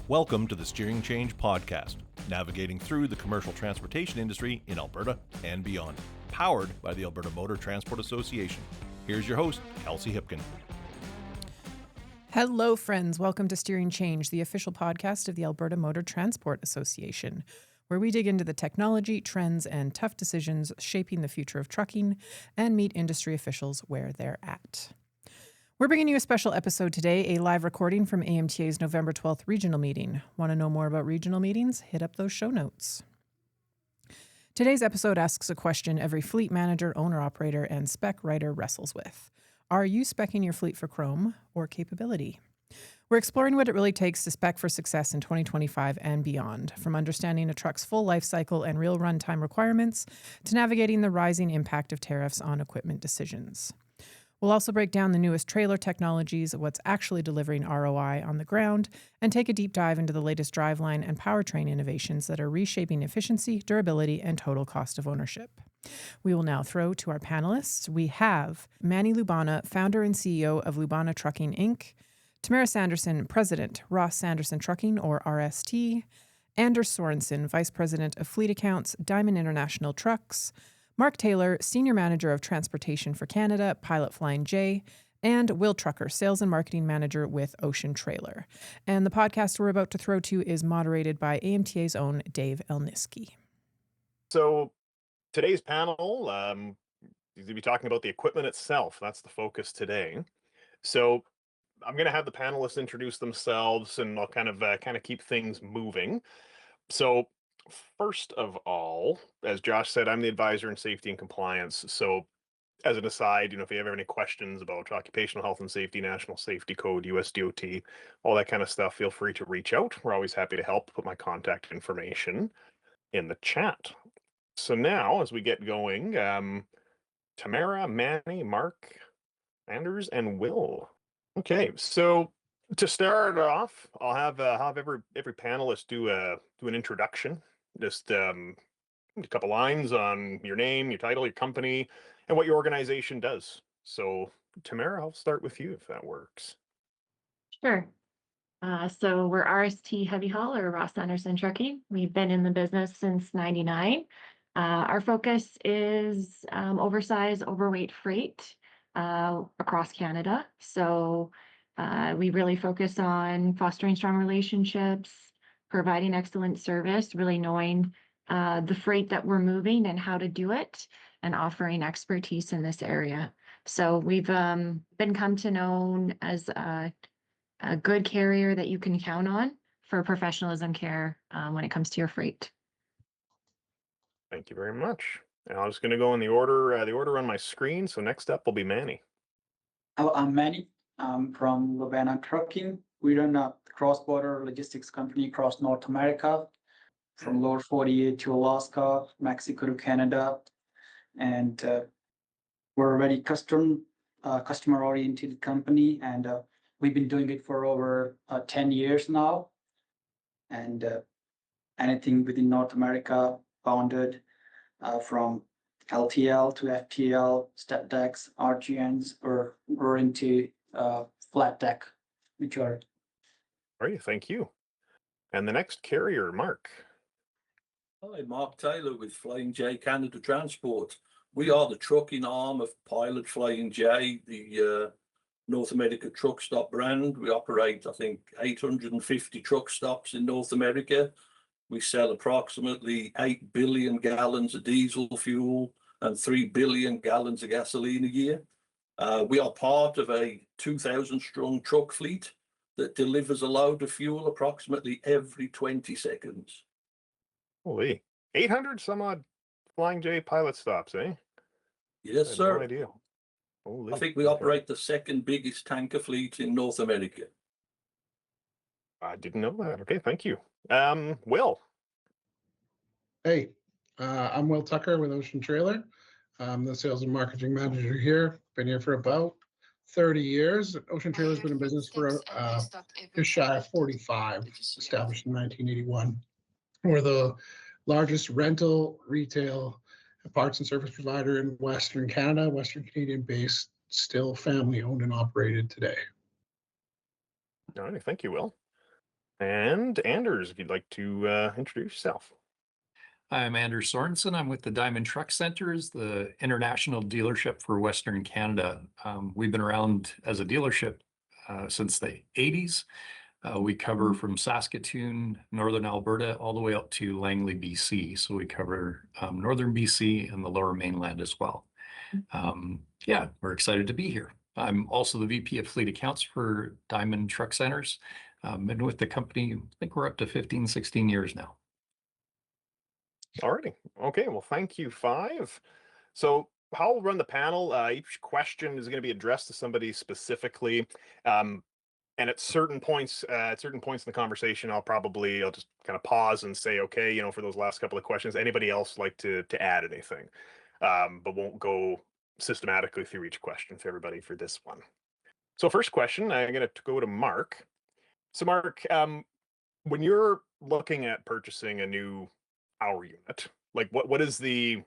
Welcome to the Steering Change podcast, navigating through the commercial transportation industry in Alberta and beyond, powered by the Alberta Motor Transport Association. Here's your host, Kelsey Hipkin. Hello, friends. Welcome to Steering Change, the official podcast of the Alberta Motor Transport Association, where we dig into the technology, trends, and tough decisions shaping the future of trucking and meet industry officials where they're at. We're bringing you a special episode today, a live recording from AMTA's November 12th regional meeting. Want to know more about regional meetings? Hit up those show notes. Today's episode asks a question every fleet manager, owner-operator, and spec writer wrestles with. Are you speccing your fleet for chrome or capability? We're exploring what it really takes to spec for success in 2025 and beyond, from understanding a truck's full life cycle and real runtime requirements to navigating the rising impact of tariffs on equipment decisions. We'll also break down the newest trailer technologies, what's actually delivering ROI on the ground, and take a deep dive into the latest driveline and powertrain innovations that are reshaping efficiency, durability, and total cost of ownership. We will now throw to our panelists. We have Manni Lubana, founder and CEO of Lubana Trucking, Inc., Tamara Sanderson, President, Ross Sanderson Trucking, or RST, Anders Sorensen, Vice President of Fleet Accounts, Diamond International Trucks, Mark Taylor, Senior Manager of Transportation for Canada, Pilot Flying J, and Will Trucker, Sales and Marketing Manager with Ocean Trailer. And the podcast we're about to throw to is moderated by AMTA's own Dave Elniski. So today's panel, we'll be talking about the equipment itself. That's the focus today. So I'm going to have the panelists introduce themselves, and I'll kind of keep things moving. So first of all, as Josh said, I'm the advisor in safety and compliance. So as an aside, if you have any questions about occupational health and safety, national safety code, US DOT, all that kind of stuff, feel free to reach out. We're always happy to help. Put my contact information in the chat. So now, as we get going, Tamara, Manni, Mark, Anders, and Will. Okay, so to start off, I'll have every panelist do an introduction. Just a couple lines on your name, your title, your company, and what your organization does. So, Tamara, I'll start with you if that works. Sure. So we're RST Heavy Haul, or Ross Sanderson Trucking. We've been in the business since '99. Our focus is oversized, overweight freight across Canada. So we really focus on fostering strong relationships, providing excellent service, really knowing the freight that we're moving and how to do it, and offering expertise in this area. So we've been come to known as a good carrier that you can count on for professionalism care when it comes to your freight. Thank you very much. And I'm just going to go in the order on my screen. So next up will be Manni. Hello, I'm Manni. I'm from Lubana Trucking. We run a cross-border logistics company across North America, from lower 48 to Alaska, Mexico to Canada. And we're a very customer-oriented company, and we've been doing it for over 10 years now. And anything within North America, bounded from LTL to FTL, step decks, RGNs, or we're into flat deck majority. All right, thank you. And the next carrier, Mark. Hi, Mark Taylor with Flying J Canada Transport. We are the trucking arm of Pilot Flying J, the North America truck stop brand. We operate, I think, 850 truck stops in North America. We sell approximately 8 billion gallons of diesel fuel and 3 billion gallons of gasoline a year. We are part of a 2,000 strong truck fleet that delivers a load of fuel approximately every 20 seconds. Holy, 800 some odd Flying J pilot stops, eh? Yes, sir. No idea. Holy. I think we operate the second biggest tanker fleet in North America. I didn't know that. Okay, thank you. Will. Hey, I'm Will Tucker with Ocean Trailer. I'm the sales and marketing manager here. Been here for about 30 years. Ocean Trailer's been in business for just shy of 45, established in 1981. We're the largest rental, retail, parts and service provider in Western Canada, Western Canadian based, still family owned and operated today. All right, thank you, Will. And Anders, if you'd like to introduce yourself. I'm Anders Sorensen. I'm with the Diamond Truck Centers, the international dealership for Western Canada. We've been around as a dealership since the 80s. We cover from Saskatoon, Northern Alberta, all the way up to Langley, BC. So we cover Northern BC and the Lower Mainland as well. Yeah, we're excited to be here. I'm also the VP of Fleet Accounts for Diamond Truck Centers. Been with the company, I think we're up to 15, 16 years now. Alrighty. Okay. Well, thank you, Five. So how we'll run the panel, each question is going to be addressed to somebody specifically. And at certain points in the conversation, I'll just kind of pause and say, okay, you know, for those last couple of questions, anybody else like to add anything? But won't go systematically through each question for everybody for this one. So first question, I'm going to go to Mark. So Mark, when you're looking at purchasing a new power unit, like what's the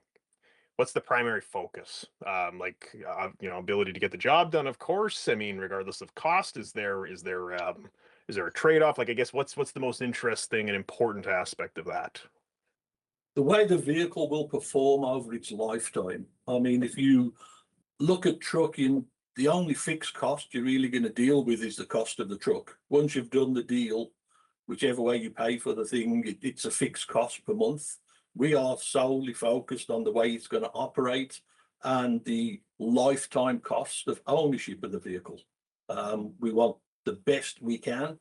primary focus? You know, ability to get the job done, of course. I mean, regardless of cost, is there a trade-off? Like, I guess what's the most interesting and important aspect of that? The way the vehicle will perform over its lifetime. I mean, if you look at trucking, the only fixed cost you're really going to deal with is the cost of the truck. Once you've done the deal, whichever way you pay for the thing, it's a fixed cost per month. We are solely focused on the way it's going to operate and the lifetime cost of ownership of the vehicle. We want the best we can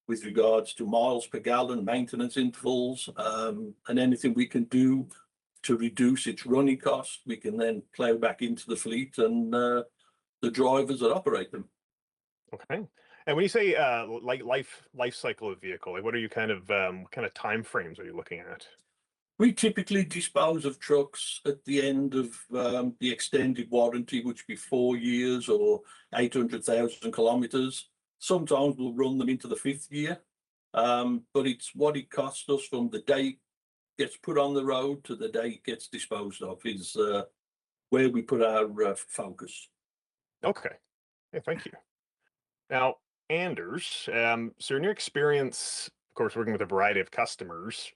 with regards to miles per gallon, maintenance intervals, and anything we can do to reduce its running costs, we can then plow back into the fleet and the drivers that operate them. Okay. And when you say like life cycle of vehicle, like what are you kind of time frames are you looking at? We typically dispose of trucks at the end of the extended warranty, which would be 4 years or 800,000 kilometers. Sometimes we'll run them into the 5th year, but it's what it costs us from the day it gets put on the road to the day it gets disposed of is where we put our focus. Okay. Yeah, thank you. Now, Anders, so in your experience, of course, working with a variety of customers,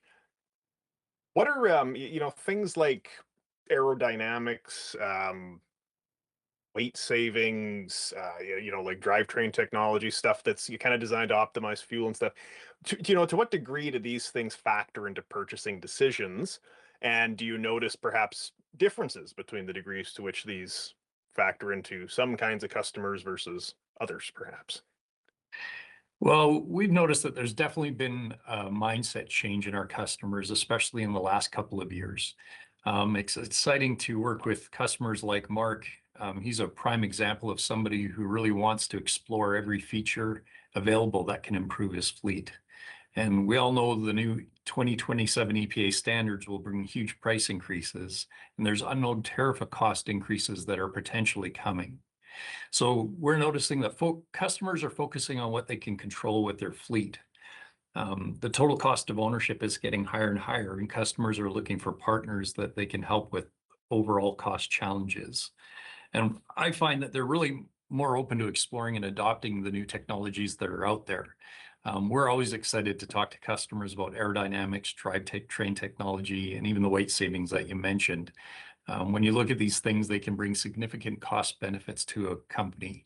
what are you know, things like aerodynamics, weight savings, you know, like drivetrain technology stuff that's kind of designed to optimize fuel and stuff. You know, to what degree do these things factor into purchasing decisions? And do you notice perhaps differences between the degrees to which these factor into some kinds of customers versus others, perhaps? Well, we've noticed that there's definitely been a mindset change in our customers, especially in the last couple of years. It's exciting to work with customers like Mark. He's a prime example of somebody who really wants to explore every feature available that can improve his fleet. And we all know the new 2027 EPA standards will bring huge price increases, and there's unknown tariff cost increases that are potentially coming. So we're noticing that customers are focusing on what they can control with their fleet. The total cost of ownership is getting higher and higher, and customers are looking for partners that they can help with overall cost challenges. And I find that they're really more open to exploring and adopting the new technologies that are out there. We're always excited to talk to customers about aerodynamics, drivetrain technology, and even the weight savings that you mentioned. When you look at these things, they can bring significant cost benefits to a company.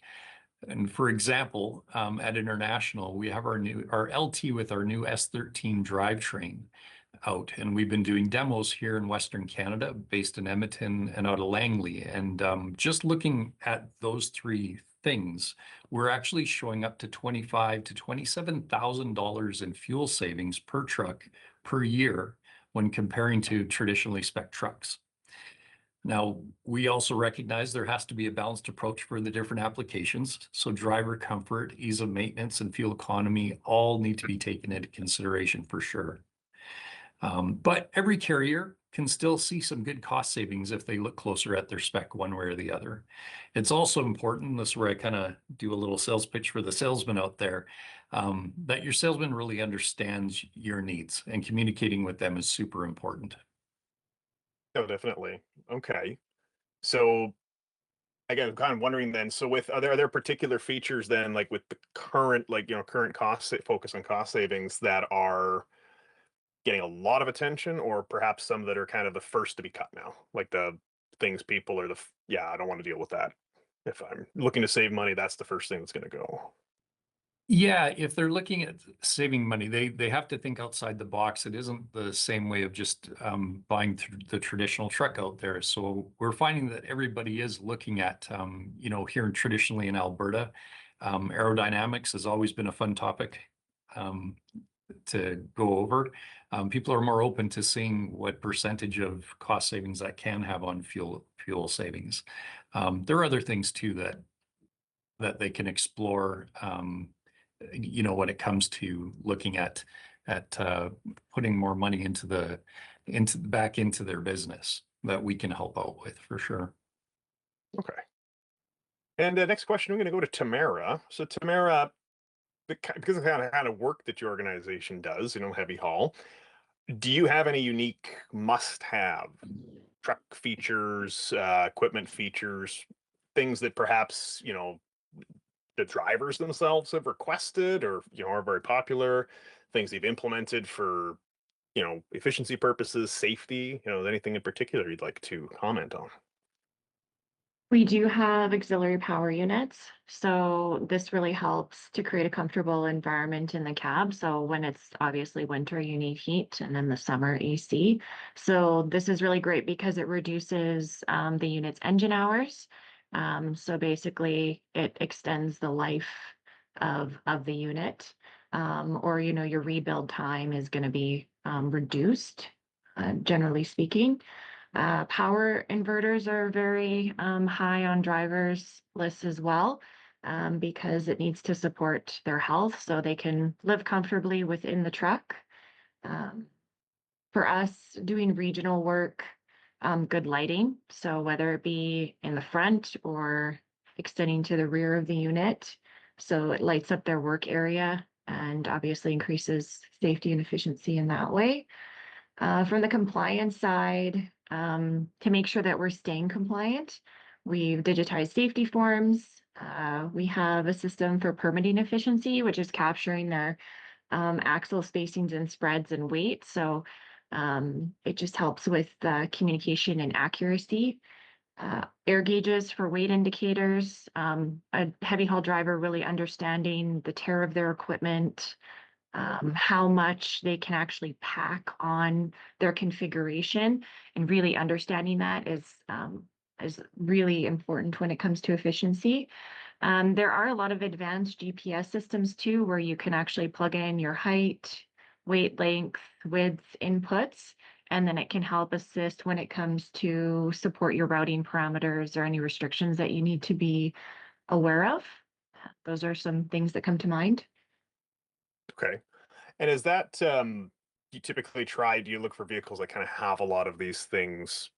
And for example, at International, we have our LT with our new S13 drivetrain out, and we've been doing demos here in Western Canada, based in Edmonton and out of Langley. And just looking at those three things, we're actually showing up to $25,000 to $27,000 in fuel savings per truck per year when comparing to traditionally spec trucks. Now, we also recognize there has to be a balanced approach for the different applications. So driver comfort, ease of maintenance, and fuel economy all need to be taken into consideration for sure. But every carrier can still see some good cost savings if they look closer at their spec one way or the other. It's also important, this is where I kind of do a little sales pitch for the salesman out there, that your salesman really understands your needs, and communicating with them is super important. Oh, definitely. Okay. So Again, I'm kind of wondering then, so with, are there particular features then, like with the current, like, current focus on cost savings that are getting a lot of attention, or perhaps some that are kind of the first to be cut now? Like the things people are yeah, I don't want to deal with that. If I'm looking to save money, that's the first thing that's going to go. Yeah, if they're looking at saving money, they have to think outside the box. It isn't the same way of just buying the traditional truck out there. So we're finding that everybody is looking at, here traditionally in Alberta, aerodynamics has always been a fun topic to go over. People are more open to seeing what percentage of cost savings that can have on fuel savings. There are other things too that they can explore. When it comes to looking at putting more money back into their business that we can help out with for sure. Okay. And the next question, I'm going to go to Tamara. So Tamara, because of the kind of work that your organization does, heavy haul, do you have any unique must-have truck features, equipment features, things that perhaps, the drivers themselves have requested, or, are very popular, things they've implemented for, efficiency purposes, safety, anything in particular you'd like to comment on? We do have auxiliary power units, so this really helps to create a comfortable environment in the cab. So when it's obviously winter, you need heat, and then the summer AC. So this is really great because it reduces the unit's engine hours. So basically, it extends the life of the unit, or your rebuild time is going to be reduced, generally speaking. Power inverters are very high on drivers' lists as well, because it needs to support their health so they can live comfortably within the truck. Um, for us, doing regional work, good lighting. So whether it be in the front or extending to the rear of the unit, so it lights up their work area and obviously increases safety and efficiency in that way. From the compliance side, to make sure that we're staying compliant, we've digitized safety forms. We have a system for permitting efficiency, which is capturing their axle spacings and spreads and weight. So it just helps with communication and accuracy. Air gauges for weight indicators, a heavy haul driver really understanding the tear of their equipment, how much they can actually pack on their configuration, and really understanding that is really important when it comes to efficiency. There are a lot of advanced GPS systems too, where you can actually plug in your height, weight, length, width inputs, and then it can help assist when it comes to support your routing parameters or any restrictions that you need to be aware of. Those are some things that come to mind. Okay. And is that, you typically do you look for vehicles that kind of have a lot of these things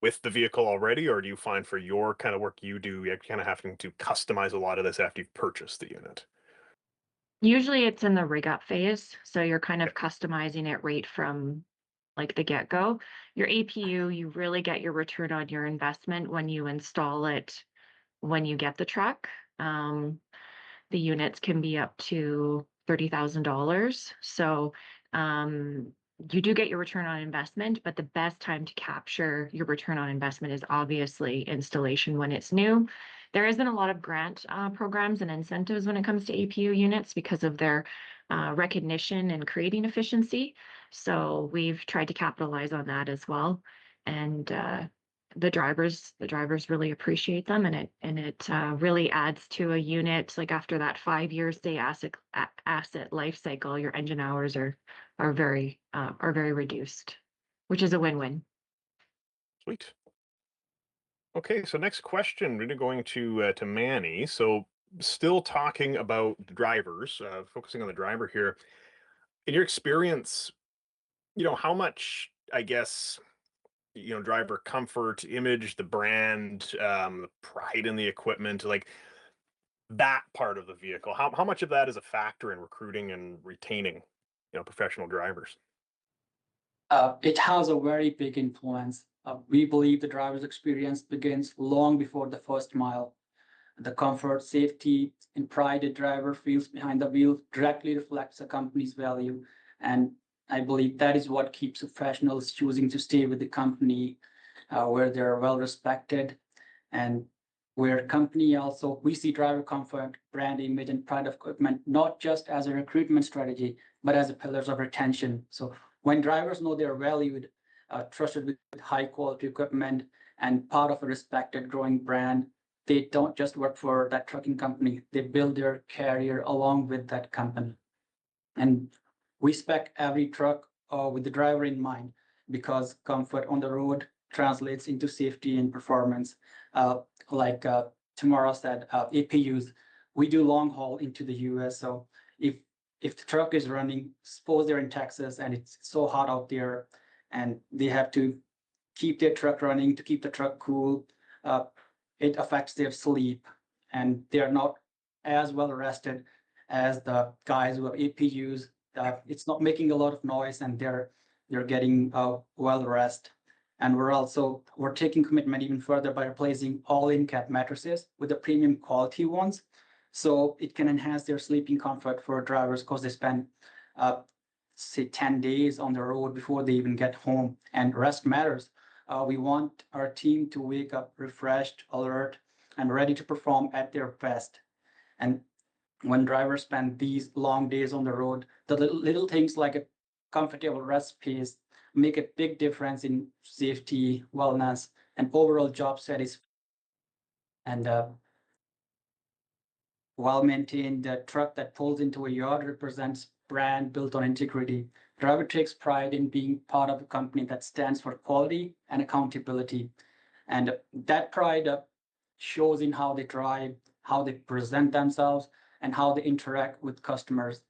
with the vehicle already, or do you find for your kind of work you do, you're kind of having to customize a lot of this after you've purchased the unit? Usually it's in the rig up phase, so you're kind of customizing it right from like the get-go. Your APU, you really get your return on your investment when you install it, when you get the truck. The units can be up to $30,000. So you do get your return on investment, but the best time to capture your return on investment is obviously installation when it's new. There isn't a lot of grant programs and incentives when it comes to APU units because of their recognition and creating efficiency. So we've tried to capitalize on that as well. And the drivers really appreciate them, and it really adds to a unit. Like after that 5 years day asset life cycle, your engine hours are very reduced, which is a win-win. Sweet. Okay, so next question, really going to Manni. So still talking about the drivers, focusing on the driver here. In your experience, how much, I guess, driver comfort, image, the brand, the pride in the equipment, like that part of the vehicle, how much of that is a factor in recruiting and retaining, professional drivers? It has a very big influence. We believe the driver's experience begins long before the first mile. The comfort, safety, and pride a driver feels behind the wheel directly reflects a company's value. And I believe that is what keeps professionals choosing to stay with the company, where they're well respected, and where company also, we see driver comfort, brand image, and pride of equipment, not just as a recruitment strategy, but as a pillars of retention. So when drivers know they're valued, trusted with high quality equipment, and part of a respected growing brand, they don't just work for that trucking company, they build their career along with that company. And we spec every truck with the driver in mind, because comfort on the road translates into safety and performance. Like Tamara said, APUs, we do long haul into the US. So if the truck is running, suppose they're in Texas and it's so hot out there and they have to keep their truck running to keep the truck cool, it affects their sleep, and they are not as well rested as the guys who have APUs. It's not making a lot of noise, and they're getting well rest. And we're taking commitment even further by replacing all in-cab mattresses with the premium quality ones, so it can enhance their sleeping comfort for drivers, because they spend say 10 days on the road before they even get home, and rest matters. We want our team to wake up refreshed, alert, and ready to perform at their best. And when drivers spend these long days on the road, the little things like a comfortable rest space make a big difference in safety, wellness, and overall job satisfaction. And well-maintained truck that pulls into a yard represents brand built on integrity. Driver takes pride in being part of a company that stands for quality and accountability. And that pride shows in how they drive, how they present themselves, and how they interact with customers.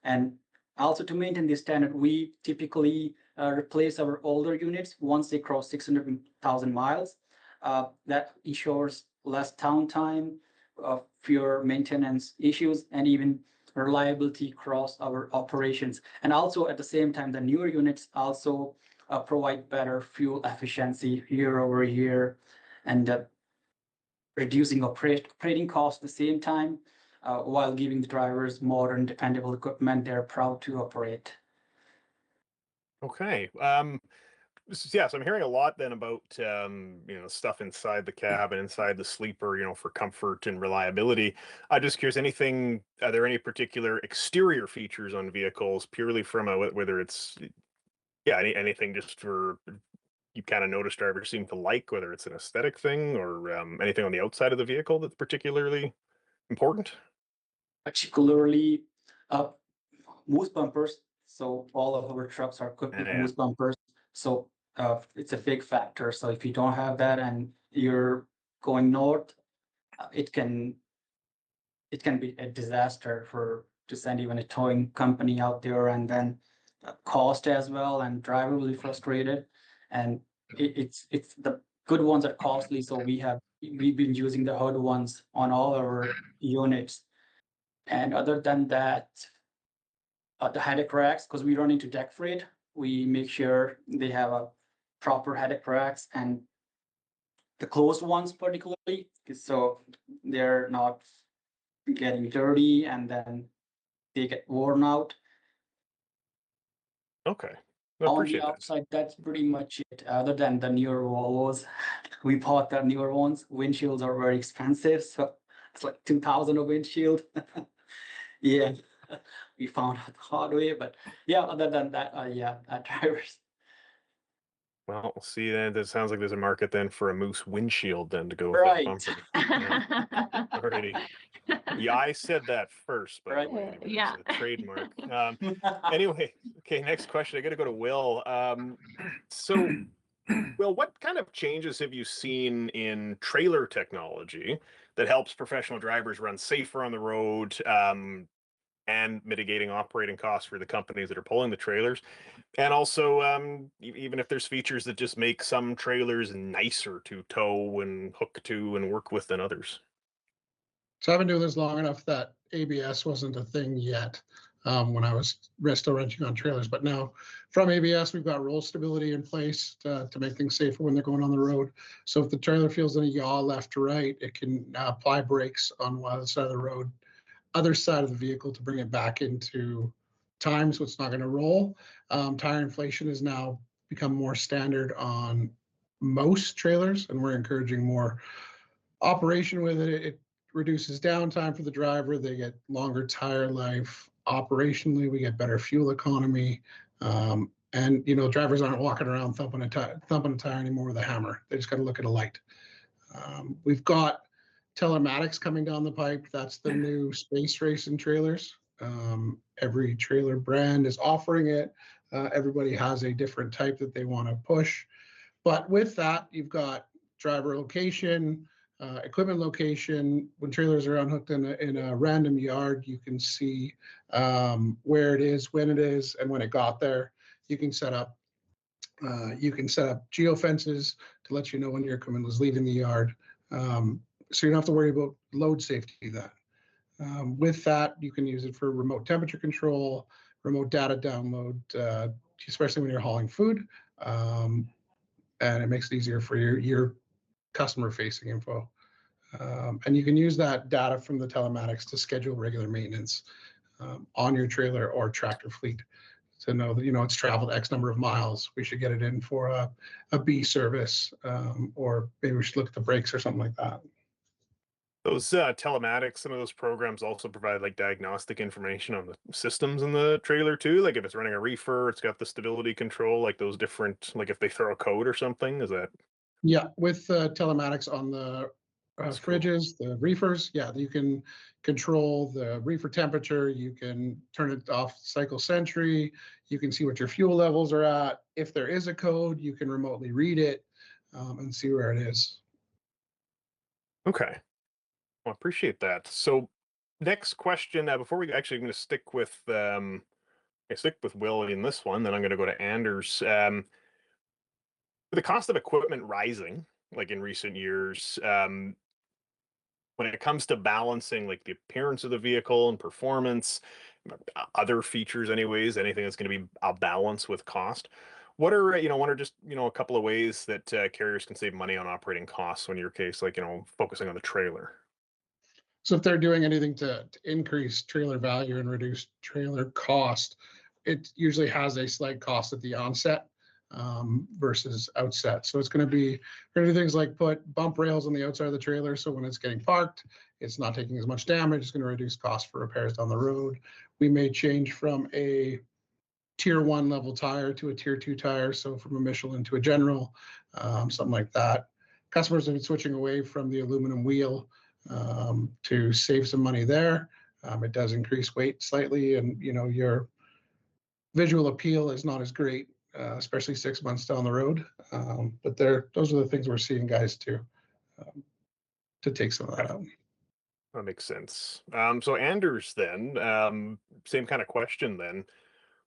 And also, to maintain this standard, we typically replace our older units once they cross 600,000 miles. That ensures less downtime, fewer maintenance issues, and even reliability across our operations. And also, at the same time, the newer units also provide better fuel efficiency year over year, and reducing operating costs at the same time, while giving the drivers modern, dependable equipment they're proud to operate. Okay. Yes, I'm hearing a lot then about stuff inside the cab and inside the sleeper, for comfort and reliability. I'm just curious, are there any particular exterior features on vehicles purely from whether it's anything just for you kind of notice drivers seem to like, whether it's an aesthetic thing or anything on the outside of the vehicle that's particularly important? Particularly moose bumpers. So all of our trucks are equipped with moose bumpers. So it's a big factor. So if you don't have that and you're going north, it can be a disaster to send even a towing company out there, and then cost as well, and driver will be frustrated. And it's the good ones are costly. So we've been using the hood ones on all our units. And other than that, the headache racks, because we run into deck freight, we make sure they have a proper headache racks, and the closed ones particularly, so they're not getting dirty and then they get worn out. Okay. I On appreciate the that. outside, that's pretty much it. Other than the newer Volvos, we bought the newer ones. Windshields are very expensive, so it's like 2,000 a windshield. Yeah, we found out the hard way, but yeah, other than that, drivers. Well, we'll see then. It sounds like there's a market then for a moose windshield then to go with Right. that bumper. Yeah. Alrighty. Yeah, I said that first, by Right. the way. Anyway, Yeah. it's a trademark. Anyway, okay, next question. I got to go to Will. So, Will, what kind of changes have you seen in trailer technology that helps professional drivers run safer on the road, and mitigating operating costs for the companies that are pulling the trailers? And also, even if there's features that just make some trailers nicer to tow and hook to and work with than others. So I've been doing this long enough that ABS wasn't a thing yet. when I was still renting on trailers. But now from ABS, we've got roll stability in place to make things safer when they're going on the road. So if the trailer feels any yaw left to right, it can apply brakes on one side of the road, other side of the vehicle to bring it back into time so it's not going to roll. Tire inflation has now become more standard on most trailers, and we're encouraging more operation with it. It reduces downtime for the driver. They get longer tire life. Operationally, we get better fuel economy. And drivers aren't walking around thumping a tire anymore with a hammer. They just got to look at a light. We've got telematics coming down the pipe. That's the new space race in trailers. Every trailer brand is offering it. Everybody has a different type that they want to push. But with that, you've got driver location, equipment location. When trailers are unhooked in a random yard, you can see where it is, when it is, and when it got there. You can set up geofences to let you know when your equipment was leaving the yard. So you don't have to worry about load safety then. With that, you can use it for remote temperature control, remote data download, especially when you're hauling food. And it makes it easier for your customer-facing info. And you can use that data from the telematics to schedule regular maintenance on your trailer or tractor fleet to know that, it's traveled X number of miles. We should get it in for a B service, or maybe we should look at the brakes or something like that. Those telematics, some of those programs also provide like diagnostic information on the systems in the trailer too. Like if it's running a reefer, it's got the stability control, like those different, like if they throw a code or something, is that? Yeah, with telematics on the fridges, the reefers, yeah, you can control the reefer temperature. You can turn it off cycle sentry. You can see what your fuel levels are at. If there is a code, you can remotely read it and see where it is. Okay. Well, I appreciate that. So next question, before we actually going to stick with Willie in this one, then I'm going to go to Anders. With the cost of equipment rising, like in recent years, when it comes to balancing like the appearance of the vehicle and performance, other features anyways, anything that's going to be a balance with cost, what are one or just a couple of ways that carriers can save money on operating costs, in your case, like focusing on the trailer? So if they're doing anything to increase trailer value and reduce trailer cost, it usually has a slight cost at the onset versus outset. So it's going to be things like put bump rails on the outside of the trailer, so when it's getting parked, it's not taking as much damage. It's going to reduce cost for repairs down the road. We may change from a tier 1 level tire to a tier 2 tire, so from a Michelin to a General, something like that. Customers have been switching away from the aluminum wheel to save some money there. It does increase weight slightly, and your visual appeal is not as great, especially 6 months down the road. But those are the things we're seeing guys do to take some of that out. That makes sense. So Anders, then, same kind of question then.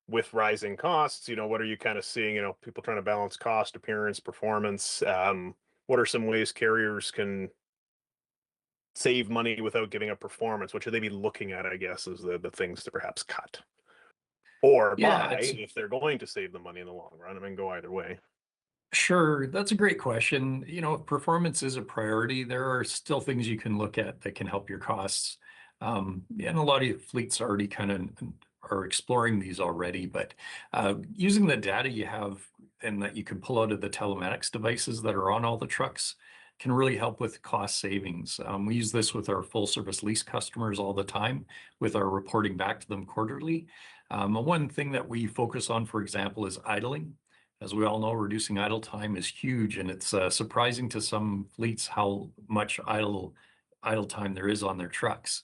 With rising costs, what are you kind of seeing? People trying to balance cost, appearance, performance. What are some ways carriers can save money without giving up performance? What should they be looking at, I guess, is the things to perhaps cut or buy if they're going to save the money in the long run? I mean, go either way. Sure, that's a great question. If performance is a priority, there are still things you can look at that can help your costs. And a lot of fleets already kind of are exploring these already, but using the data you have and that you can pull out of the telematics devices that are on all the trucks can really help with cost savings. We use this with our full service lease customers all the time with our reporting back to them quarterly. One thing that we focus on, for example, is idling. As we all know, reducing idle time is huge, and it's surprising to some fleets how much idle time there is on their trucks.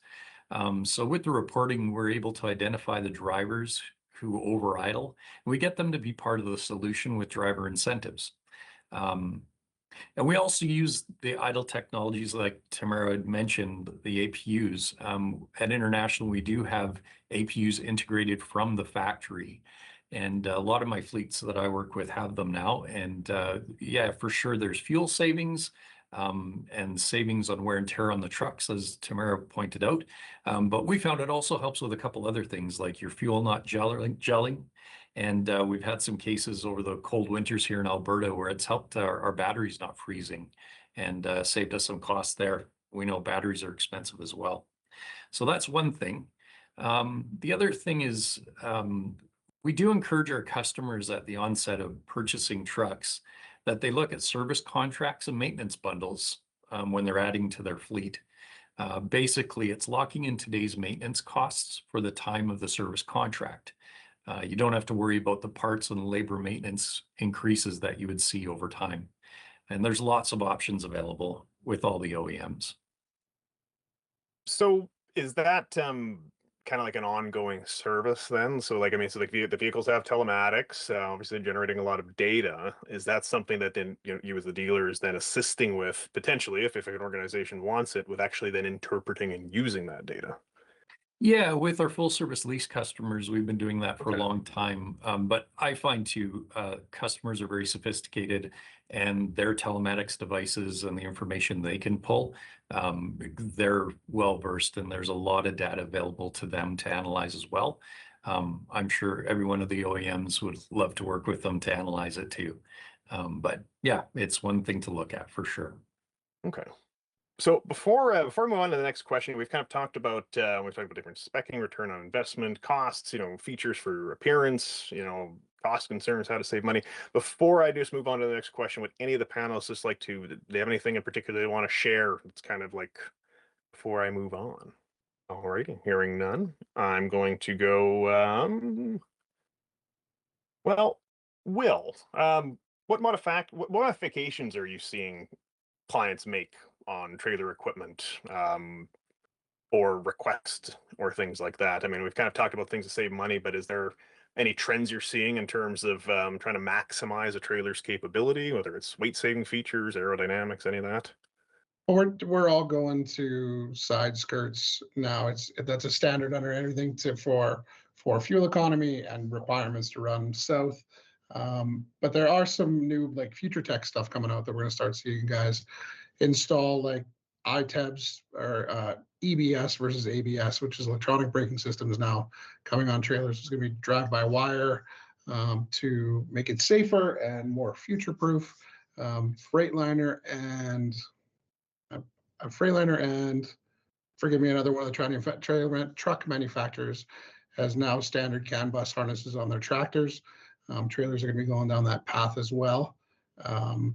So with the reporting, we're able to identify the drivers who over idle. We get them to be part of the solution with driver incentives. And we also use the idle technologies like Tamara had mentioned, the APUs. At International, we do have APUs integrated from the factory. And a lot of my fleets that I work with have them now. And yeah, for sure, there's fuel savings. and savings on wear and tear on the trucks, as Tamara pointed out. But we found it also helps with a couple other things like your fuel not gelling. And we've had some cases over the cold winters here in Alberta where it's helped our batteries not freezing and saved us some costs there. We know batteries are expensive as well. So that's one thing. The other thing is we do encourage our customers at the onset of purchasing trucks that they look at service contracts and maintenance bundles when they're adding to their fleet. Basically, it's locking in today's maintenance costs for the time of the service contract. You don't have to worry about the parts and labor maintenance increases that you would see over time. And there's lots of options available with all the OEMs. So is that kind of like an ongoing service then? So like, I mean, so like the vehicles have telematics, obviously generating a lot of data. Is that something that then you as the dealer is then assisting with potentially, if an organization wants it, with actually then interpreting and using that data? Yeah, with our full service lease customers, we've been doing that for a Okay. long time. But I find too, customers are very sophisticated and their telematics devices and the information they can pull, they're well versed and there's a lot of data available to them to analyze as well. I'm sure every one of the OEMs would love to work with them to analyze it too. But yeah, it's one thing to look at for sure. Okay. So before we move on to the next question, we've kind of talked about different spec'ing, return on investment, costs, features for appearance, cost concerns, how to save money. Before I just move on to the next question, would any of the panelists just like to, do they have anything in particular they want to share? It's kind of like before I move on. All righty, hearing none, I'm going to go. Well, Will, what modifications are you seeing clients make on trailer equipment, or request or things like that? I mean, we've kind of talked about things to save money, but is there any trends you're seeing in terms of trying to maximize a trailer's capability, whether it's weight saving features, aerodynamics, any of that? We're all going to side skirts now. That's a standard under anything for fuel economy and requirements to run south. But there are some new like future tech stuff coming out that we're going to start seeing guys install, like ITEBs or EBS versus ABS, which is electronic braking systems now coming on trailers. It's going to be drive-by-wire to make it safer and more future-proof. Freightliner and forgive me, another one of the truck manufacturers has now standard CAN bus harnesses on their tractors. Trailers are going to be going down that path as well,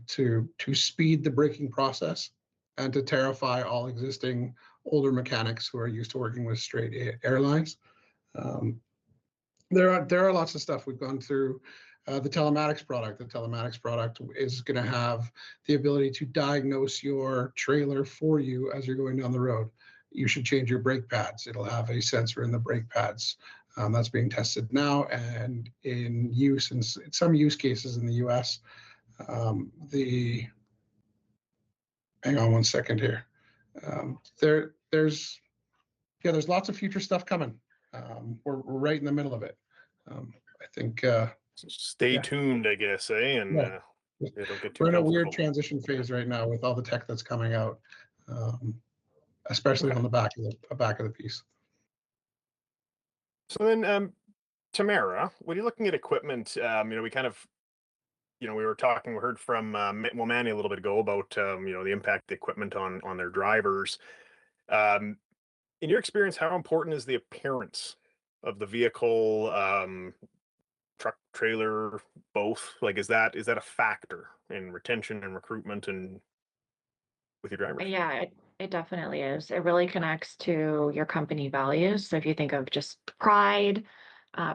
to speed the braking process and to terrify all existing older mechanics who are used to working with straight airlines. There are lots of stuff we've gone through. The telematics product. The telematics product is going to have the ability to diagnose your trailer for you as you're going down the road. You should change your brake pads. It'll have a sensor in the brake pads. That's being tested now and in use in some use cases in the US. Hang on one second here. There's lots of future stuff coming. We're right in the middle of it. I think Stay tuned, I guess, eh? And yeah. don't get too We're in a weird comfortable. transition phase right now with all the tech that's coming out, especially on the back of the piece. So then, Tamara, when you're looking at equipment, we kind of, we heard from Manni a little bit ago about the impact the equipment on their drivers. In your experience, how important is the appearance of the vehicle, truck, trailer, both? Like, is that a factor in retention and recruitment and with your drivers? Yeah, it definitely is. It really connects to your company values. So if you think of just pride,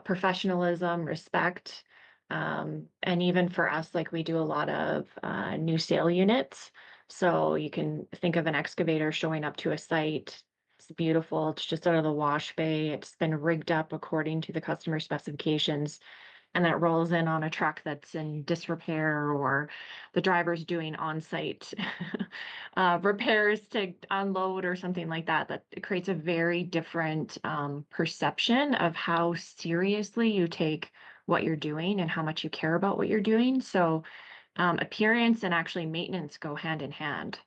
professionalism, respect, and even for us, like we do a lot of new sale units. So you can think of an excavator showing up to a site. It's beautiful. It's just out of the wash bay. It's been rigged up according to the customer specifications, and that rolls in on a truck that's in disrepair, or the driver's doing on-site repairs to unload or something like that. That it creates a very different perception of how seriously you take what you're doing and how much you care about what you're doing. So appearance and actually maintenance go hand in hand.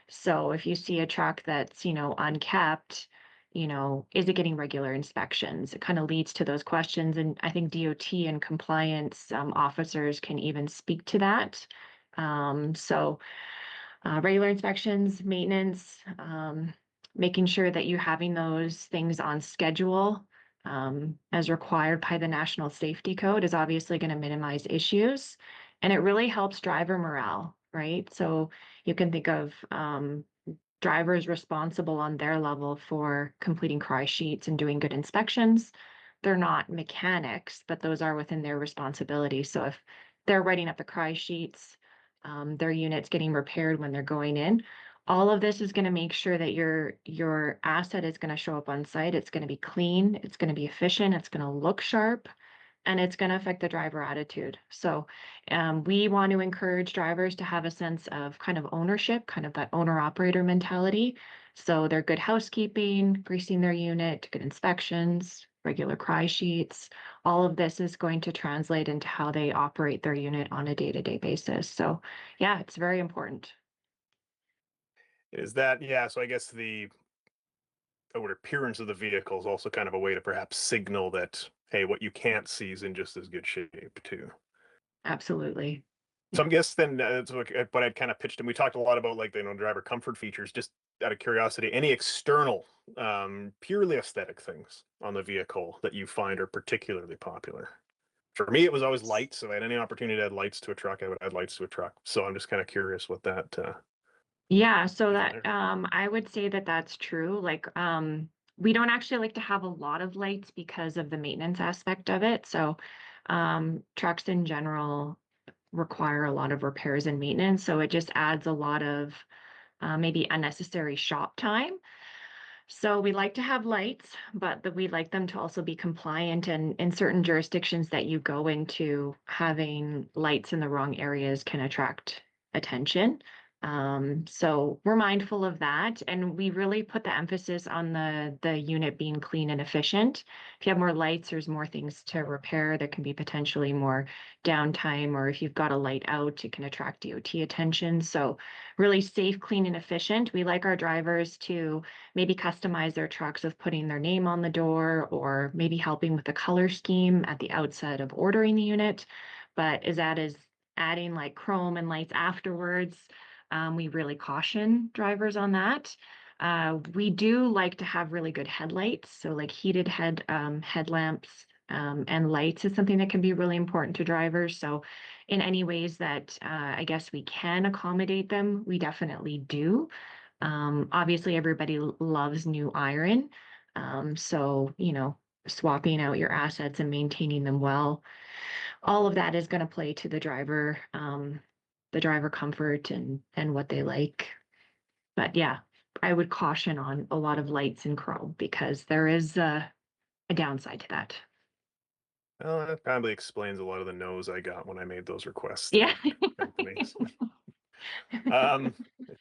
So if you see a truck that's, unkept, is it getting regular inspections? It kind of leads to those questions. And I think DOT and compliance officers can even speak to that. So regular inspections, maintenance, making sure that you're having those things on schedule as required by the National Safety Code is obviously going to minimize issues. And it really helps driver morale, right? So you can think of drivers responsible on their level for completing cry sheets and doing good inspections. They're not mechanics, but those are within their responsibility. So if they're writing up the cry sheets, their unit's getting repaired when they're going in, all of this is going to make sure that your asset is going to show up on site. It's going to be clean, it's going to be efficient, it's going to look sharp, and it's going to affect the driver attitude. So we want to encourage drivers to have a sense of kind of ownership, kind of that owner-operator mentality. So they're good housekeeping, greasing their unit, good inspections, regular cry sheets. All of this is going to translate into how they operate their unit on a day-to-day basis. So yeah, it's very important. Is that, yeah, so I guess the outward appearance of the vehicle is also kind of a way to perhaps signal that, hey, what you can't see is in just as good shape too. Absolutely. So I guess then that's what I'd kind of pitched, and we talked a lot about like driver comfort features. Just out of curiosity, any external, purely aesthetic things on the vehicle that you find are particularly popular? For me, it was always lights. If I had any opportunity to add lights to a truck, I would add lights to a truck. So I'm just kind of curious what that. Yeah, so that I would say that that's true. Like we don't actually like to have a lot of lights because of the maintenance aspect of it. So trucks in general require a lot of repairs and maintenance. So it just adds a lot of maybe unnecessary shop time. So we like to have lights, but we like them to also be compliant. And in certain jurisdictions that you go into, having lights in the wrong areas can attract attention. So we're mindful of that, and we really put the emphasis on the unit being clean and efficient. If you have more lights, there's more things to repair. There can be potentially more downtime, or if you've got a light out, it can attract DOT attention. So really safe, clean, and efficient. We like our drivers to maybe customize their trucks with putting their name on the door, or maybe helping with the color scheme at the outset of ordering the unit. But as that is adding like chrome and lights afterwards, we really caution drivers on that. We do like to have really good headlights. So like heated headlamps and lights is something that can be really important to drivers. So in any ways that I guess we can accommodate them, we definitely do. Obviously, everybody loves new iron. So, swapping out your assets and maintaining them well, all of that is going to play to the driver comfort and what they like. But yeah, I would caution on a lot of lights and chrome because there is a downside to that. Well, that probably explains a lot of the no's I got when I made those requests. Yeah.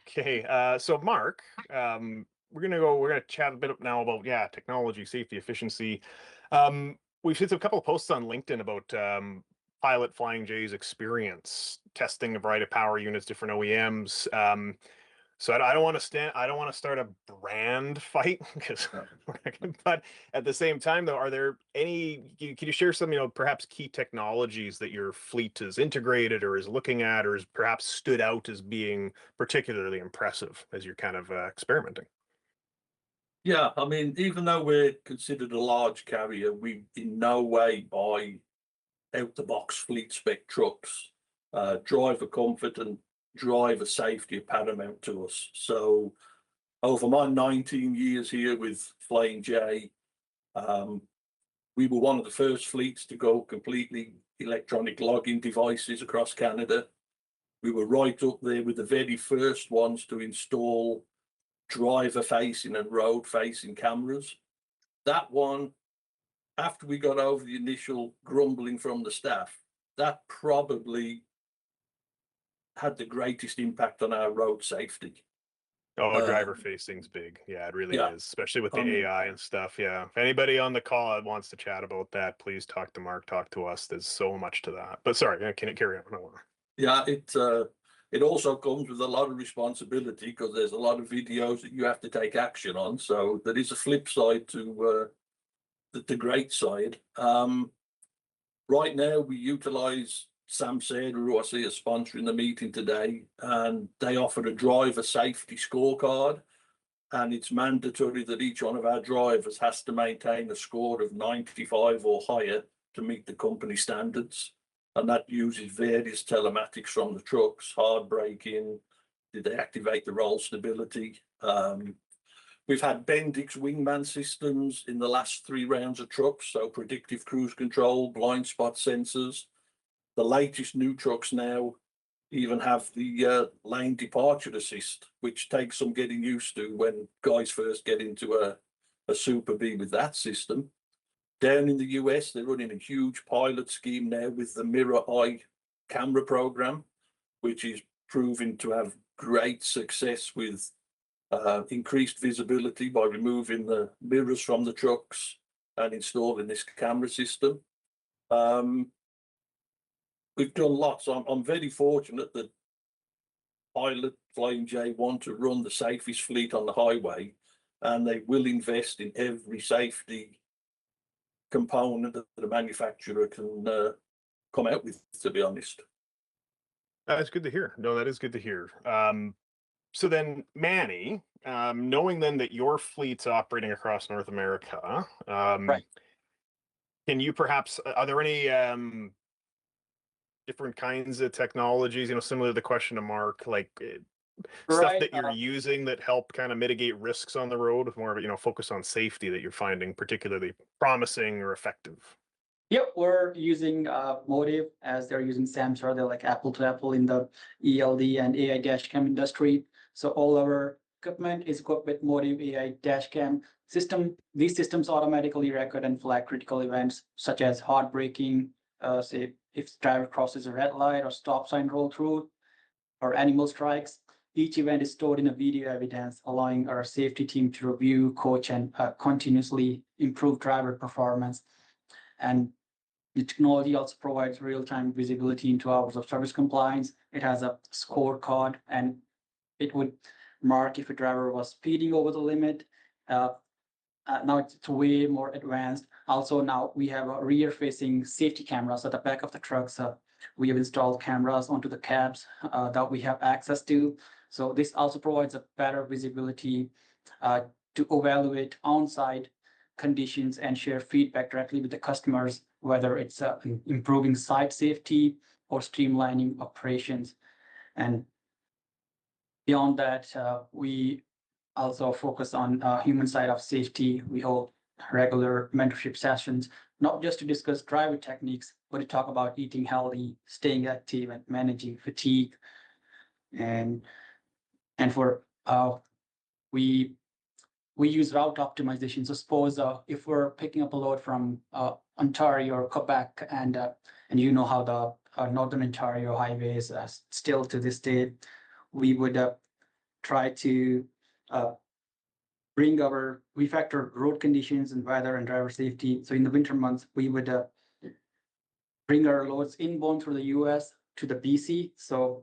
Okay. So Mark, we're gonna chat a bit now about technology, safety, efficiency. We've seen a couple of posts on LinkedIn about Pilot Flying J's experience testing a variety of power units, different OEMs. So I don't want to start a brand fight because, but at the same time though, are there any? Can you share some, perhaps key technologies that your fleet is integrated or is looking at, or is perhaps stood out as being particularly impressive as you're kind of experimenting? Yeah, I mean, even though we're considered a large carrier, we in no way buy out-the-box fleet spec trucks. Driver comfort and driver safety are paramount to us. So over my 19 years here with Flying J, we were one of the first fleets to go completely electronic logging devices across Canada. We were right up there with the very first ones to install driver facing and road facing cameras. That one, after we got over the initial grumbling from the staff, that probably had the greatest impact on our road safety. Oh, driver facing's big. Yeah, it really is, especially with the AI and stuff. Yeah. If anybody on the call that wants to chat about that, please talk to Mark, talk to us. There's so much to that. But sorry, can it carry on? Yeah, it also comes with a lot of responsibility because there's a lot of videos that you have to take action on. So there is a flip side to the great side. Right now we utilize SAMSED, who I see as sponsoring the meeting today, and they offer a driver safety scorecard. And it's mandatory that each one of our drivers has to maintain a score of 95 or higher to meet the company standards. And that uses various telematics from the trucks, hard braking, did they activate the roll stability? We've had Bendix wingman systems in the last 3 rounds of trucks, so predictive cruise control, blind spot sensors. The latest new trucks now even have the lane departure assist, which takes some getting used to when guys first get into a Super B with that system. Down in the US, they're running a huge pilot scheme now with the Mirror Eye camera program, which is proving to have great success with increased visibility by removing the mirrors from the trucks and installing this camera system. We've done lots. I'm very fortunate that Pilot Flying J want to run the safest fleet on the highway, and they will invest in every safety component that the manufacturer can come out with, to be honest. That's good to hear. No, that is good to hear. So then, Manni, knowing then that your fleet's operating across North America, Right. can you perhaps, are there any different kinds of technologies, similar to the question to Mark, like stuff Right. that you're using that help kind of mitigate risks on the road with more of a, focus on safety that you're finding particularly promising or effective? Yep, we're using Motive as they're using Samsara. They're like apple to apple in the ELD and AI dashcam industry. So all our equipment is equipped with Motive AI dashcam system. These systems automatically record and flag critical events such as hard braking, say if driver crosses a red light or stop sign roll through, or animal strikes. Each event is stored in a video evidence, allowing our safety team to review, coach, and continuously improve driver performance. And the technology also provides real-time visibility into hours of service compliance. It has a scorecard, and it would mark if a driver was speeding over the limit. Now it's way more advanced. Also, now we have a rear-facing safety cameras at the back of the trucks. We have installed cameras onto the cabs that we have access to. So this also provides a better visibility to evaluate on-site conditions and share feedback directly with the customers, whether it's improving site safety or streamlining operations. And beyond that, we also focus on human side of safety. We hold regular mentorship sessions, not just to discuss driver techniques, but to talk about eating healthy, staying active, and managing fatigue. And for we use route optimization. So suppose if we're picking up a load from Ontario or Quebec, and you know how the Northern Ontario highway is still to this day, we would try to we factor road conditions and weather and driver safety. So in the winter months, we would bring our loads inbound through the US to the BC. So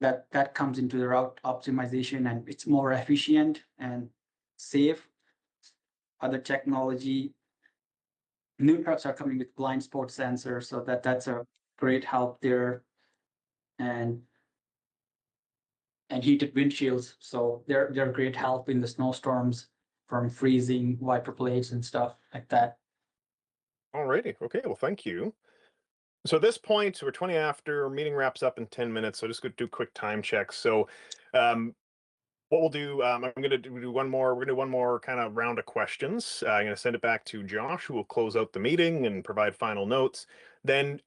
that comes into the route optimization, and it's more efficient and safe. Other technology, new trucks are coming with blind spot sensors, so that's a great help there. And heated windshields, so they're great help in the snowstorms from freezing wiper blades and stuff like that. Alrighty. Okay. Well, thank you. So at this point, we're 20 after, meeting wraps up in 10 minutes. So just going to do quick time checks. So what we'll do, I'm going to do one more. We're going to do one more kind of round of questions. I'm going to send it back to Josh, who will close out the meeting and provide final notes. Then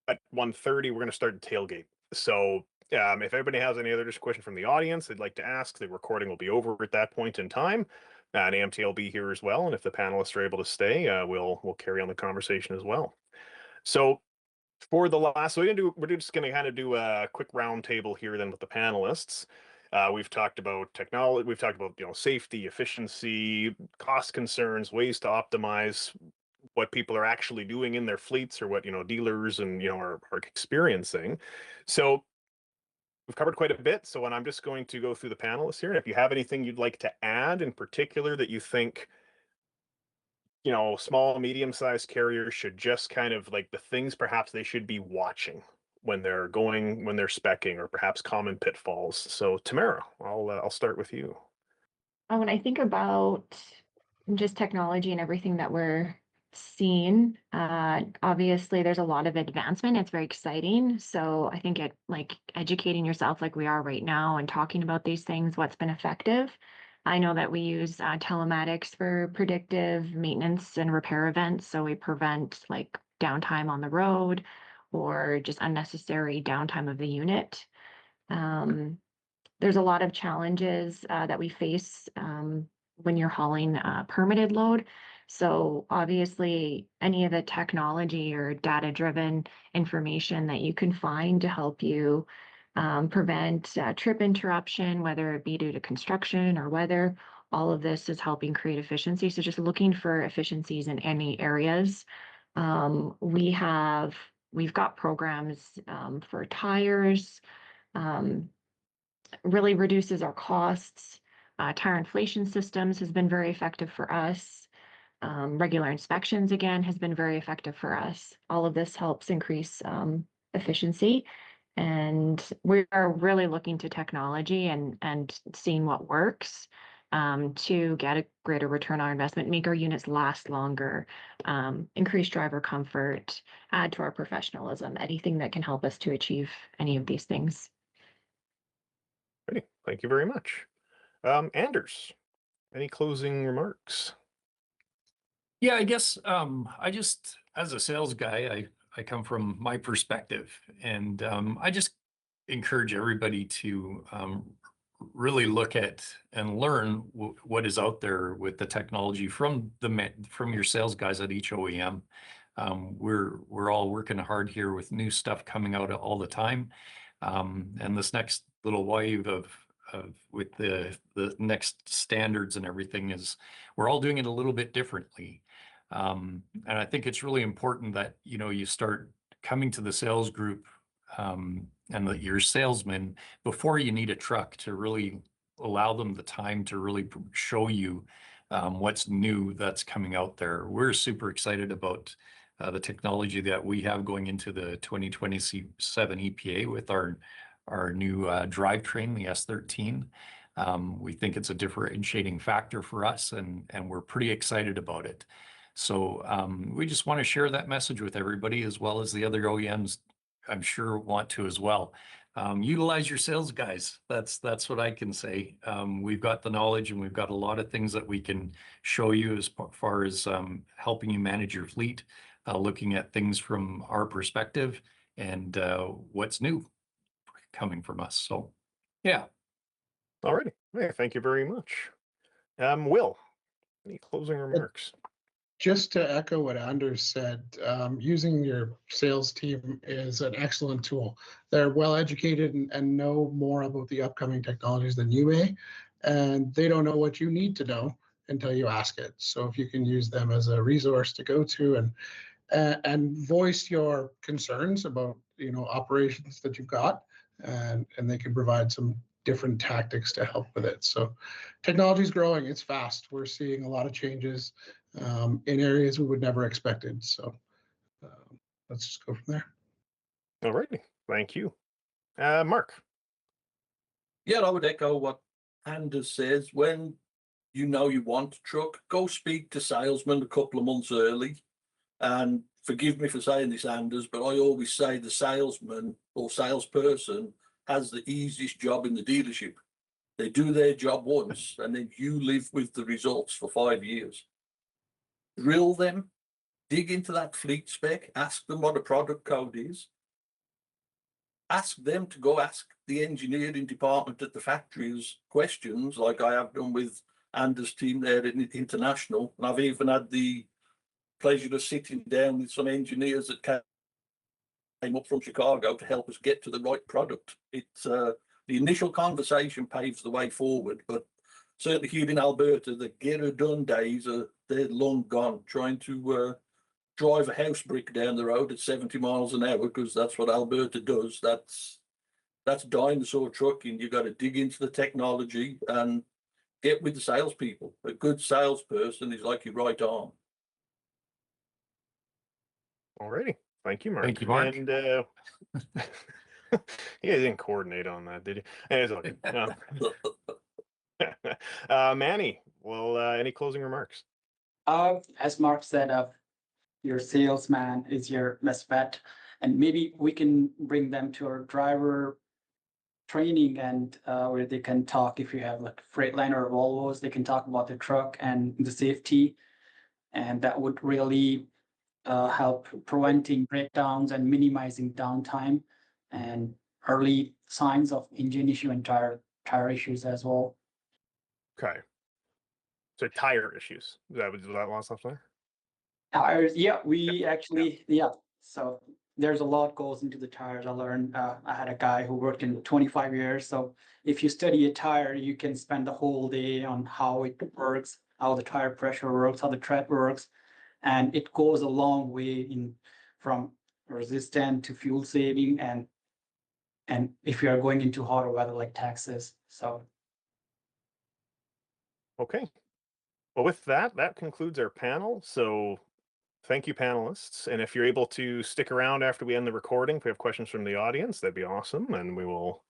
at 1:30, we're going to start the tailgate. So if anybody has any other question from the audience they'd like to ask, the recording will be over at that point in time. And AMTA will be here as well. And if the panelists are able to stay, we'll carry on the conversation as well. So for the last, so we're just going to kind of do a quick round table here then with the panelists. We've talked about technology, we've talked about safety, efficiency, cost concerns, ways to optimize what people are actually doing in their fleets, or what, dealers and, are experiencing. So we've covered quite a bit. So when I'm just going to go through the panelists here, and if you have anything you'd like to add in particular that you think, small, medium-sized carriers should just kind of, like, the things perhaps they should be watching when they're speccing, or perhaps common pitfalls. So Tamara, I'll start with you. When I think about just technology and everything that we're seeing, obviously there's a lot of advancement. It's very exciting. So I think like educating yourself like we are right now and talking about these things, what's been effective. I know that we use telematics for predictive maintenance and repair events. So we prevent like downtime on the road or just unnecessary downtime of the unit. There's a lot of challenges that we face when you're hauling permitted load. So obviously, any of the technology or data-driven information that you can find to help you prevent trip interruption, whether it be due to construction or weather, all of this is helping create efficiency. So just looking for efficiencies in any areas. We've got programs for tires. Really reduces our costs. Tire inflation systems has been very effective for us. Regular inspections, again, has been very effective for us. All of this helps increase efficiency. And we are really looking to technology and seeing what works to get a greater return on our investment, make our units last longer, increase driver comfort, add to our professionalism, anything that can help us to achieve any of these things. Ready. Thank you very much. Anders, any closing remarks? Yeah, I guess I just, as a sales guy, I come from my perspective, and I just encourage everybody to really look at and learn what is out there with the technology from your sales guys at each OEM. We're all working hard here with new stuff coming out all the time, and this next little wave of with the next standards and everything is we're all doing it a little bit differently. And I think it's really important that, you start coming to the sales group and that your salesman before you need a truck to really allow them the time to really show you what's new that's coming out there. We're super excited about the technology that we have going into the 2027 EPA with our new drivetrain, the S13. We think it's a differentiating factor for us, and we're pretty excited about it. So we just want to share that message with everybody, as well as the other OEMs, I'm sure, want to as well. Utilize your sales guys. That's what I can say. We've got the knowledge, and we've got a lot of things that we can show you as far as helping you manage your fleet, looking at things from our perspective and what's new coming from us. So, yeah. All righty. Hey, thank you very much. Will, any closing remarks? Just to echo what Anders said, using your sales team is an excellent tool. They're well educated and know more about the upcoming technologies than you may, and they don't know what you need to know until you ask it. So if you can use them as a resource to go to and voice your concerns about operations that you've got, and they can provide some different tactics to help with it. So technology is growing, it's fast. We're seeing a lot of changes in areas we would never expected. So let's just go from there. All righty. Thank you. Mark. Yeah, I would echo what Anders says. When you want a truck, go speak to salesmen a couple of months early. And forgive me for saying this, Anders, but I always say the salesman or salesperson has the easiest job in the dealership. They do their job once, and then you live with the results for 5 years. Drill them, dig into that fleet spec, ask them what a product code is. Ask them to go ask the engineering department at the factories questions, like I have done with Anders' team there at International. And I've even had the pleasure of sitting down with some engineers that came up from Chicago to help us get to the right product. It's the initial conversation paves the way forward, but certainly here in Alberta, the get-her-done days they're long gone. Trying to drive a house brick down the road at 70 miles an hour because that's what Alberta does. That's dinosaur trucking. You got to dig into the technology and get with the salespeople. A good salesperson is like your right arm. Alrighty. Thank you, Mark. Thank you, Mark. And you guys didn't coordinate on that, did you? It's okay. Manni, well, any closing remarks? As Mark said, your salesman is your best bet, and maybe we can bring them to our driver training and where they can talk. If you have like Freightliner or Volvos, they can talk about the truck and the safety, and that would really help preventing breakdowns and minimizing downtime and early signs of engine issue and tire issues as well. Okay. So tire issues. Was that last stuff there? Tires, yeah, we actually, yeah. So there's a lot goes into the tires. I learned, I had a guy who worked in 25 years. So if you study a tire, you can spend the whole day on how it works, how the tire pressure works, how the tread works. And it goes a long way in from resistance to fuel saving and if you are going into hotter weather like Texas. So Okay. Well, with that concludes our panel. So thank you, panelists. And if you're able to stick around after we end the recording, if we have questions from the audience, that'd be awesome. And we will.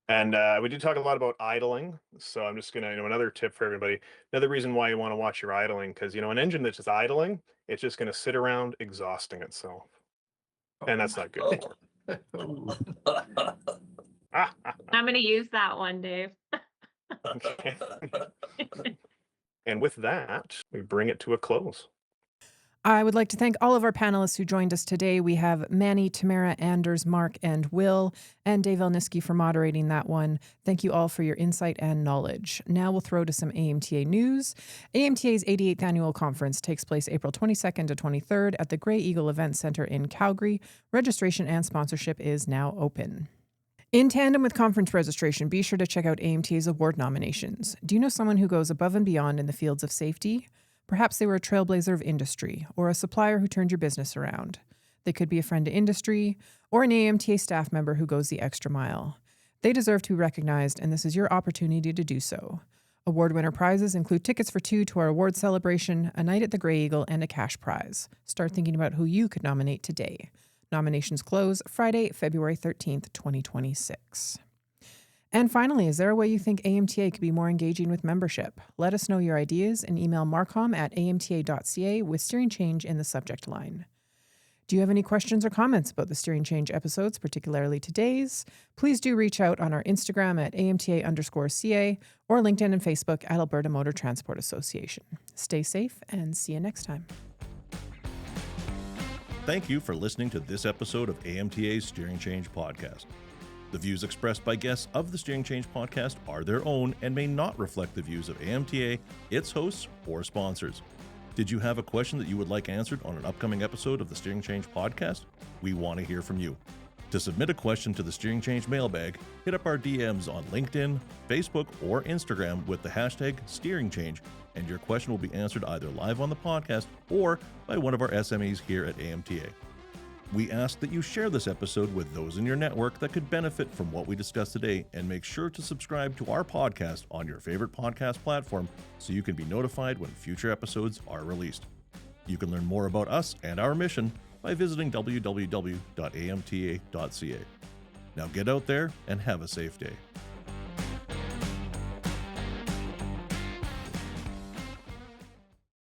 And we did talk a lot about idling. So I'm just going to, another tip for everybody. Another reason why you want to watch your idling, because, an engine that's just idling, it's just going to sit around exhausting itself. And that's not good. I'm going to use that one, Dave. Okay. And with that, we bring it to a close. I would like to thank all of our panelists who joined us today. We have Manni, Tamara, Anders, Mark, and Will, and Dave Elniski for moderating that one. Thank you all for your insight and knowledge. Now we'll throw to some AMTA news. AMTA's 88th annual conference takes place April 22nd to 23rd at the Grey Eagle Event Center in Calgary. Registration and sponsorship is now open. In tandem with conference registration, be sure to check out AMTA's award nominations. Do you know someone who goes above and beyond in the fields of safety? Perhaps they were a trailblazer of industry or a supplier who turned your business around. They could be a friend to industry or an AMTA staff member who goes the extra mile. They deserve to be recognized, and this is your opportunity to do so. Award winner prizes include tickets for 2 to our award celebration, a night at the Grey Eagle, and a cash prize. Start thinking about who you could nominate today. Nominations close Friday, February 13th, 2026. And finally, is there a way you think AMTA could be more engaging with membership? Let us know your ideas and email marcom@amta.ca with Steering Change in the subject line. Do you have any questions or comments about the Steering Change episodes, particularly today's? Please do reach out on our Instagram at AMTA_CA or LinkedIn and Facebook at Alberta Motor Transport Association. Stay safe and see you next time. Thank you for listening to this episode of AMTA's Steering Change podcast. The views expressed by guests of the Steering Change podcast are their own and may not reflect the views of AMTA, its hosts, or sponsors. Did you have a question that you would like answered on an upcoming episode of the Steering Change podcast? We want to hear from you. To submit a question to the Steering Change mailbag, hit up our DMs on LinkedIn, Facebook, or Instagram with the hashtag Steering Change, and your question will be answered either live on the podcast or by one of our SMEs here at AMTA. We ask that you share this episode with those in your network that could benefit from what we discussed today, and make sure to subscribe to our podcast on your favorite podcast platform so you can be notified when future episodes are released. You can learn more about us and our mission by visiting www.amta.ca. Now get out there and have a safe day.